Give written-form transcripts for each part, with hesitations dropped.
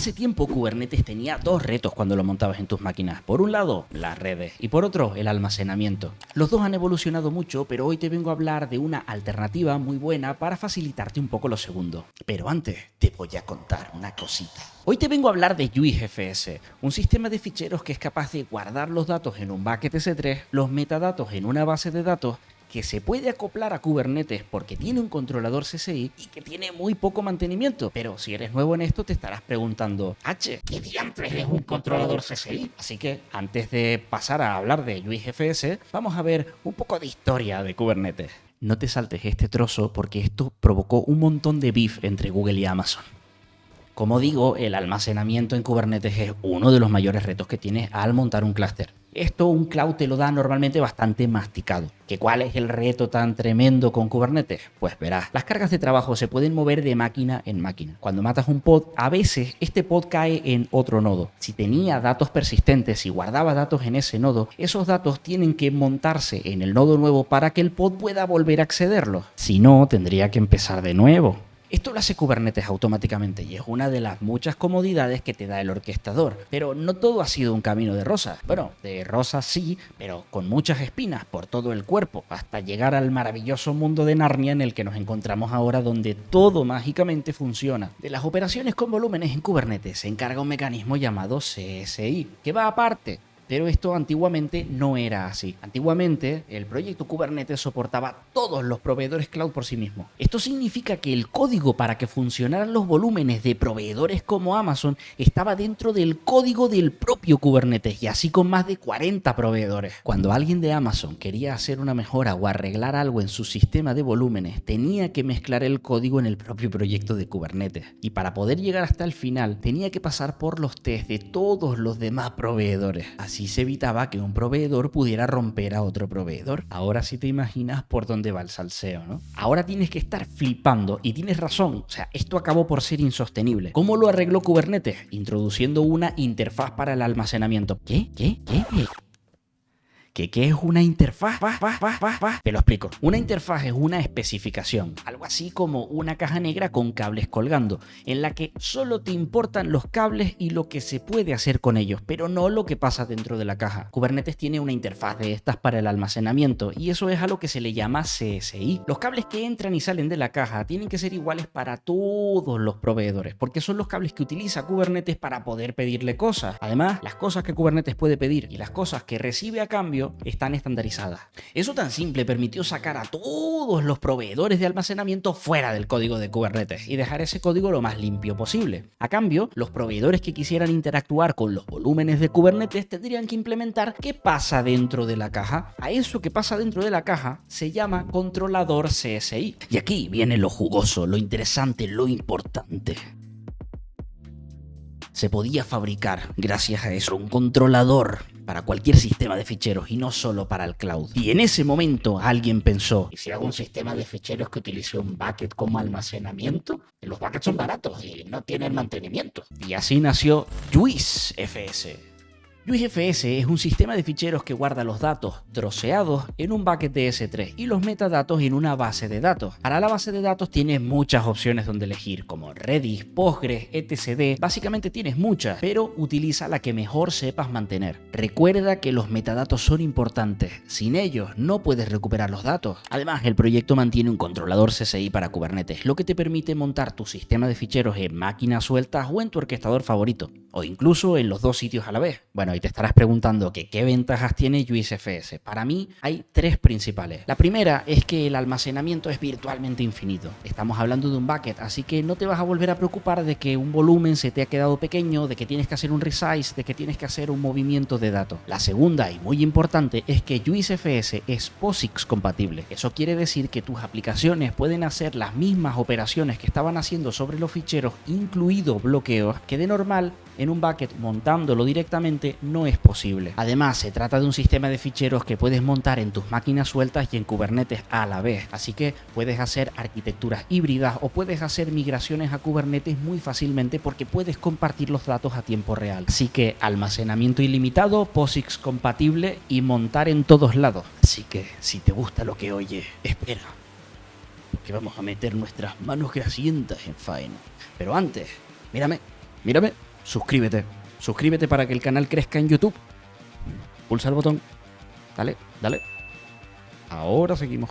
Hace tiempo Kubernetes tenía dos retos cuando lo montabas en tus máquinas. Por un lado, las redes y por otro, el almacenamiento. Los dos han evolucionado mucho, pero hoy te vengo a hablar de una alternativa muy buena para facilitarte un poco lo segundo. Pero antes, te voy a contar una cosita. Hoy te vengo a hablar de JuiceFS, un sistema de ficheros que es capaz de guardar los datos en un bucket S3, los metadatos en una base de datos, que se puede acoplar a Kubernetes porque tiene un controlador CSI y que tiene muy poco mantenimiento. Pero si eres nuevo en esto te estarás preguntando, ¿qué diantres es un controlador CSI? Así que antes de pasar a hablar de JuiceFS, vamos a ver un poco de historia de Kubernetes. No te saltes este trozo porque esto provocó un montón de beef entre Google y Amazon. Como digo, el almacenamiento en Kubernetes es uno de los mayores retos que tienes al montar un clúster. Esto un cloud te lo da normalmente bastante masticado. ¿Que cuál es el reto tan tremendo con Kubernetes? Pues verás, las cargas de trabajo se pueden mover de máquina en máquina. Cuando matas un pod, a veces este pod cae en otro nodo. Si tenía datos persistentes y guardaba datos en ese nodo, esos datos tienen que montarse en el nodo nuevo para que el pod pueda volver a accederlos. Si no, tendría que empezar de nuevo. Esto lo hace Kubernetes automáticamente y es una de las muchas comodidades que te da el orquestador. Pero no todo ha sido un camino de rosas. Bueno, de rosas sí, pero con muchas espinas por todo el cuerpo, hasta llegar al maravilloso mundo de Narnia en el que nos encontramos ahora, donde todo mágicamente funciona. De las operaciones con volúmenes en Kubernetes se encarga un mecanismo llamado CSI, que va aparte. Pero esto antiguamente no era así. Antiguamente, el proyecto Kubernetes soportaba todos los proveedores cloud por sí mismo. Esto significa que el código para que funcionaran los volúmenes de proveedores como Amazon estaba dentro del código del propio Kubernetes y así con más de 40 proveedores. Cuando alguien de Amazon quería hacer una mejora o arreglar algo en su sistema de volúmenes, tenía que mezclar el código en el propio proyecto de Kubernetes. Y para poder llegar hasta el final, tenía que pasar por los tests de todos los demás proveedores. Así se evitaba que un proveedor pudiera romper a otro proveedor. Ahora sí te imaginas por dónde va el salseo, ¿no? Ahora tienes que estar flipando y tienes razón, o sea, esto acabó por ser insostenible. ¿Cómo lo arregló Kubernetes? Introduciendo una interfaz para el almacenamiento. ¿Qué es una interfaz? Te lo explico. Una interfaz es una especificación, algo así como una caja negra con cables colgando, en la que solo te importan los cables y lo que se puede hacer con ellos, pero no lo que pasa dentro de la caja. Kubernetes tiene una interfaz de estas para el almacenamiento y eso es a lo que se le llama CSI. Los cables que entran y salen de la caja tienen que ser iguales para todos los proveedores, porque son los cables que utiliza Kubernetes para poder pedirle cosas. Además, las cosas que Kubernetes puede pedir y las cosas que recibe a cambio están estandarizadas. Eso tan simple permitió sacar a todos los proveedores de almacenamiento fuera del código de Kubernetes y dejar ese código lo más limpio posible. A cambio, los proveedores que quisieran interactuar con los volúmenes de Kubernetes tendrían que implementar qué pasa dentro de la caja. A eso que pasa dentro de la caja se llama controlador CSI. Y aquí viene lo jugoso, lo interesante, lo importante. Se podía fabricar, gracias a eso, un controlador para cualquier sistema de ficheros y no solo para el cloud. Y en ese momento alguien pensó, ¿y si hago un sistema de ficheros que utilice un bucket como almacenamiento? Los buckets son baratos y no tienen mantenimiento. Y así nació JuiceFS. JuiceFS es un sistema de ficheros que guarda los datos troceados en un bucket de S3 y los metadatos en una base de datos. Para la base de datos tienes muchas opciones donde elegir, como Redis, Postgres, etcd. Básicamente tienes muchas, pero utiliza la que mejor sepas mantener. Recuerda que los metadatos son importantes. Sin ellos no puedes recuperar los datos. Además, el proyecto mantiene un controlador CSI para Kubernetes, lo que te permite montar tu sistema de ficheros en máquinas sueltas o en tu orquestador favorito, o incluso en los dos sitios a la vez. Bueno, y te estarás preguntando que qué ventajas tiene JuiceFS. Para mí hay tres principales. La primera es que el almacenamiento es virtualmente infinito. Estamos hablando de un bucket, así que no te vas a volver a preocupar de que un volumen se te ha quedado pequeño, de que tienes que hacer un resize, de que tienes que hacer un movimiento de datos. La segunda y muy importante es que JuiceFS es POSIX compatible. Eso quiere decir que tus aplicaciones pueden hacer las mismas operaciones que estaban haciendo sobre los ficheros, incluido bloqueos, que de normal en un bucket montándolo directamente no es posible. Además, se trata de un sistema de ficheros que puedes montar en tus máquinas sueltas y en Kubernetes a la vez, así que puedes hacer arquitecturas híbridas o puedes hacer migraciones a Kubernetes muy fácilmente porque puedes compartir los datos a tiempo real. Así que almacenamiento ilimitado, POSIX compatible y montar en todos lados. Así que si te gusta lo que oyes, espera, porque vamos a meter nuestras manos grasientas en faena. Pero antes, mírame. suscríbete. Suscríbete para que el canal crezca en YouTube. Pulsa el botón. Dale, dale. Ahora seguimos.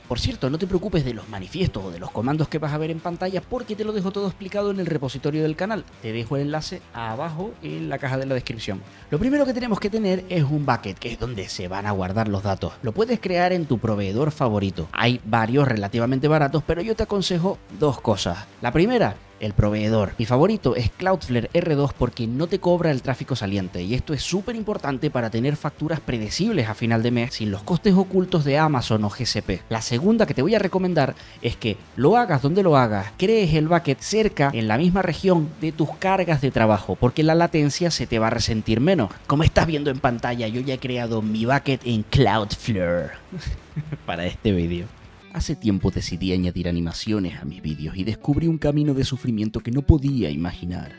Por cierto, no te preocupes de los manifiestos o de los comandos que vas a ver en pantalla porque te lo dejo todo explicado en el repositorio del canal. Te dejo el enlace abajo en la caja de la descripción. Lo primero que tenemos que tener es un bucket, que es donde se van a guardar los datos. Lo puedes crear en tu proveedor favorito. Hay varios relativamente baratos, pero yo te aconsejo dos cosas. La primera, el proveedor. Mi favorito es Cloudflare R2 porque no te cobra el tráfico saliente y esto es súper importante para tener facturas predecibles a final de mes sin los costes ocultos de Amazon o GCP. La segunda que te voy a recomendar es que lo hagas donde lo hagas, crees el bucket cerca en la misma región de tus cargas de trabajo porque la latencia se te va a resentir menos. Como estás viendo en pantalla, yo ya he creado mi bucket en Cloudflare para este vídeo. Hace tiempo decidí añadir animaciones a mis vídeos y descubrí un camino de sufrimiento que no podía imaginar.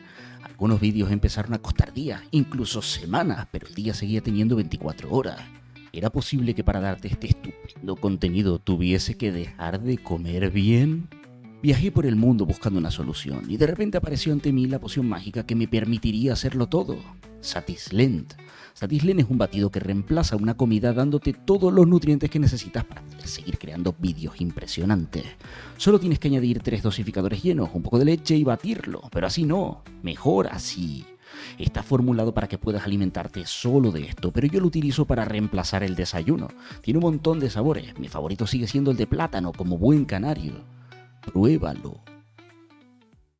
Algunos vídeos empezaron a costar días, incluso semanas, pero el día seguía teniendo 24 horas. ¿Era posible que para darte este estupendo contenido tuviese que dejar de comer bien? Viajé por el mundo buscando una solución y de repente apareció ante mí la poción mágica que me permitiría hacerlo todo. Satisblend. Satisblend es un batido que reemplaza una comida dándote todos los nutrientes que necesitas para poder seguir creando vídeos impresionantes. Solo tienes que añadir 3 dosificadores llenos, un poco de leche y batirlo, pero así no, mejor así. Está formulado para que puedas alimentarte solo de esto, pero yo lo utilizo para reemplazar el desayuno. Tiene un montón de sabores, mi favorito sigue siendo el de plátano como buen canario. Pruébalo.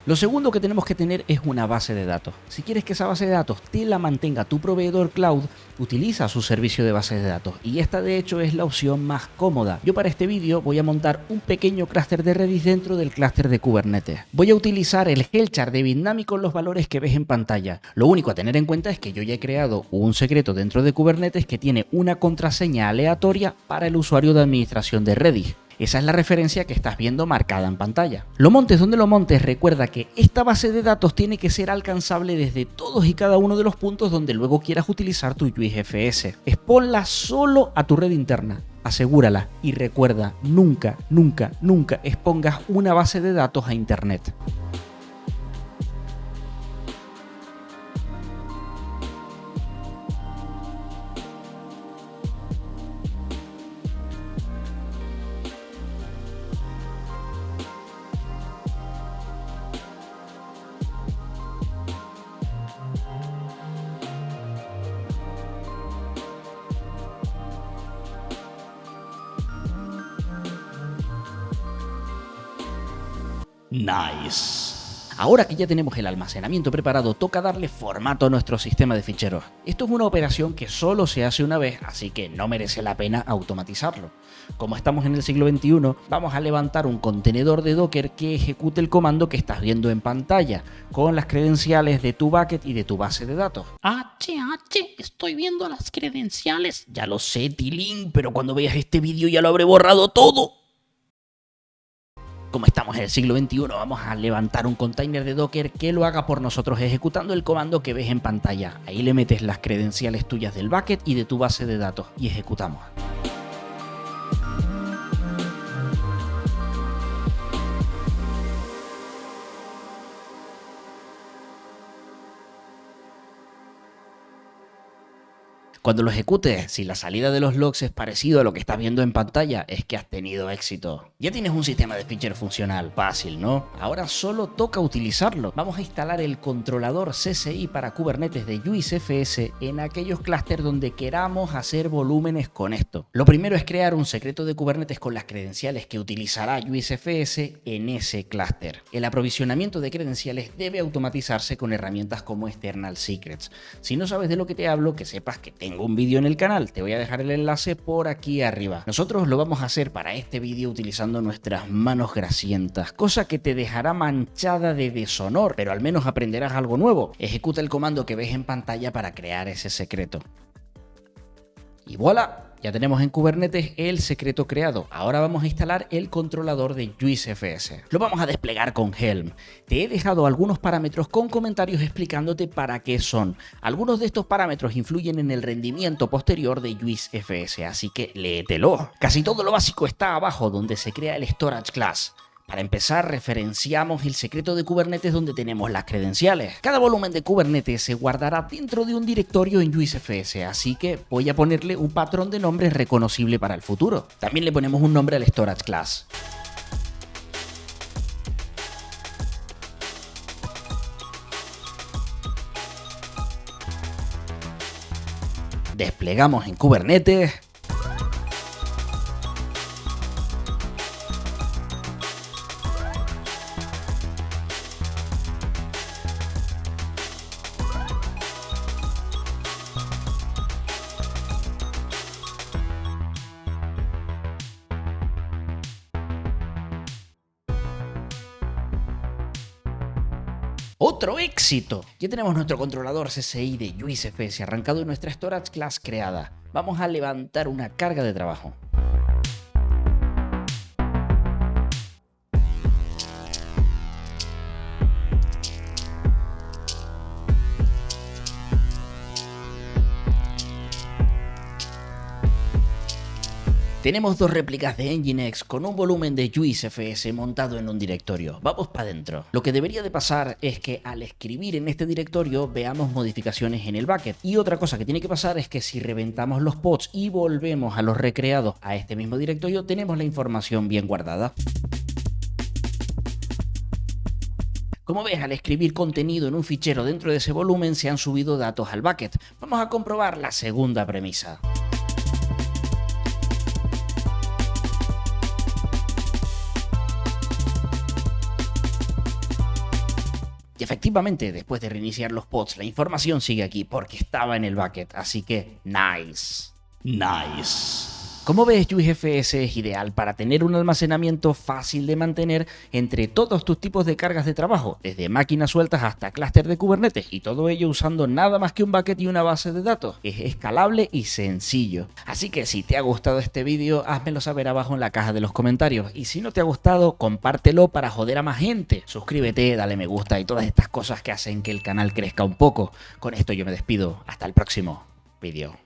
Lo segundo que tenemos que tener es una base de datos. Si quieres que esa base de datos te la mantenga tu proveedor cloud, utiliza su servicio de base de datos y esta de hecho es la opción más cómoda. Yo para este vídeo voy a montar un pequeño clúster de Redis dentro del clúster de Kubernetes. Voy a utilizar el Helchar de Bitnami con los valores que ves en pantalla. Lo único a tener en cuenta es que yo ya he creado un secreto dentro de Kubernetes que tiene una contraseña aleatoria para el usuario de administración de Redis. Esa es la referencia que estás viendo marcada en pantalla. Lo montes donde lo montes, recuerda que esta base de datos tiene que ser alcanzable desde todos y cada uno de los puntos donde luego quieras utilizar tu JuiceFS. Exponla solo a tu red interna. Asegúrala y recuerda, nunca, nunca, nunca expongas una base de datos a internet. Nice. Ahora que ya tenemos el almacenamiento preparado, toca darle formato a nuestro sistema de ficheros. Esto es una operación que solo se hace una vez, así que no merece la pena automatizarlo. Como estamos en el siglo XXI, vamos a levantar un contenedor de Docker que ejecute el comando que estás viendo en pantalla, con las credenciales de tu bucket y de tu base de datos. Estoy viendo las credenciales. Ya lo sé, Tilín, pero cuando veas este vídeo ya lo habré borrado todo. Como estamos en el siglo XXI, vamos a levantar un container de Docker que lo haga por nosotros ejecutando el comando que ves en pantalla. Ahí le metes las credenciales tuyas del bucket y de tu base de datos y ejecutamos. Cuando lo ejecutes, si la salida de los logs es parecido a lo que estás viendo en pantalla, es que has tenido éxito. Ya tienes un sistema de fichero funcional, fácil, ¿no? Ahora solo toca utilizarlo. Vamos a instalar el controlador CCI para Kubernetes de JuiceFS en aquellos clústeres donde queramos hacer volúmenes con esto. Lo primero es crear un secreto de Kubernetes con las credenciales que utilizará JuiceFS en ese clúster. El aprovisionamiento de credenciales debe automatizarse con herramientas como External Secrets. Si no sabes de lo que te hablo, que sepas que tengo un vídeo en el canal, te voy a dejar el enlace por aquí arriba. Nosotros lo vamos a hacer para este vídeo utilizando nuestras manos grasientas, cosa que te dejará manchada de deshonor, pero al menos aprenderás algo nuevo. Ejecuta el comando que ves en pantalla para crear ese secreto. Y voilà, ya tenemos en Kubernetes el secreto creado. Ahora vamos a instalar el controlador de JuiceFS. Lo vamos a desplegar con Helm. Te he dejado algunos parámetros con comentarios explicándote para qué son. Algunos de estos parámetros influyen en el rendimiento posterior de JuiceFS, así que léetelo. Casi todo lo básico está abajo donde se crea el Storage Class. Para empezar, referenciamos el secreto de Kubernetes donde tenemos las credenciales. Cada volumen de Kubernetes se guardará dentro de un directorio en JuiceFS, así que voy a ponerle un patrón de nombre reconocible para el futuro. También le ponemos un nombre al storage class. Desplegamos en Kubernetes. ¡Otro éxito! Ya tenemos nuestro controlador CCI de JuiceFS arrancado en nuestra storage class creada. Vamos a levantar una carga de trabajo. Tenemos dos réplicas de Nginx con un volumen de JuiceFS montado en un directorio. Vamos para adentro. Lo que debería de pasar es que al escribir en este directorio veamos modificaciones en el bucket. Y otra cosa que tiene que pasar es que si reventamos los pods y volvemos a los recreados a este mismo directorio, tenemos la información bien guardada. Como ves, al escribir contenido en un fichero dentro de ese volumen se han subido datos al bucket. Vamos a comprobar la segunda premisa. Y efectivamente, después de reiniciar los pods, la información sigue aquí porque estaba en el bucket, así que nice. Nice. Como ves, JuiceFS es ideal para tener un almacenamiento fácil de mantener entre todos tus tipos de cargas de trabajo, desde máquinas sueltas hasta clúster de Kubernetes, y todo ello usando nada más que un bucket y una base de datos. Es escalable y sencillo. Así que si te ha gustado este vídeo, házmelo saber abajo en la caja de los comentarios. Y si no te ha gustado, compártelo para joder a más gente. Suscríbete, dale me gusta y todas estas cosas que hacen que el canal crezca un poco. Con esto yo me despido. Hasta el próximo vídeo.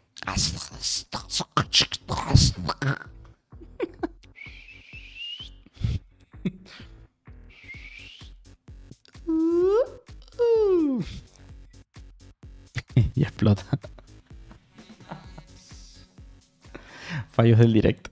Y explota. Fallos del directo.